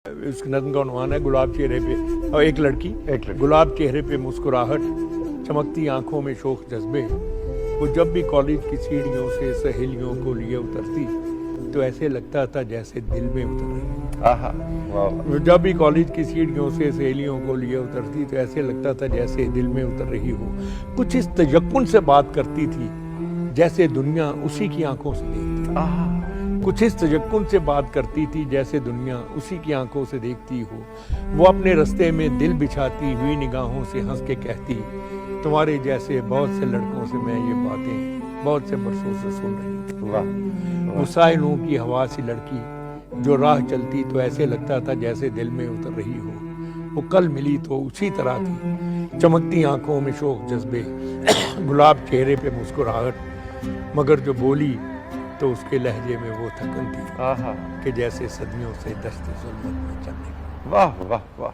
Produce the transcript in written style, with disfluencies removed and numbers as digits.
اس نظم کا عنوان ہے گلاب چہرے پہ، اور ایک لڑکی گلاب چہرے پہ مسکراہٹ، چمکتی آنکھوں میں شوق جذبے، وہ جب بھی کالج کی سیڑھیوں سے سہیلیوں کو لیے اترتی تو ایسے لگتا تھا جیسے دل میں اتر رہی، وہ جب بھی کالج کی سیڑھیوں سے سہیلیوں کو لیے اترتی تو ایسے لگتا تھا جیسے دل میں اتر رہی ہو، کچھ اس تیقن سے بات کرتی تھی جیسے دنیا اسی کی آنکھوں سے دیکھتی، کچھ اس تیقن سے بات کرتی تھی جیسے دنیا اسی کی آنکھوں سے دیکھتی ہو، وہ اپنے رستے میں دل بچھاتی ہوئی نگاہوں سے ہنس کے کہتی، تمہارے جیسے بہت سے لڑکوں سے میں یہ باتیں بہت سے برسوں سے سن رہی ہوں، مسائلوں کی ہوا سی لڑکی جو راہ چلتی تو ایسے لگتا تھا جیسے دل میں اتر رہی ہو، وہ کل ملی تو اسی طرح تھی، چمکتی آنکھوں میں شوق جذبے، گلاب چہرے پہ مسکراہٹ، مگر جو بولی تو اس کے لہجے میں وہ تھکن تھی کہ جیسے صدیوں سے دست ظلمت میں چلنے. واہ واہ واہ.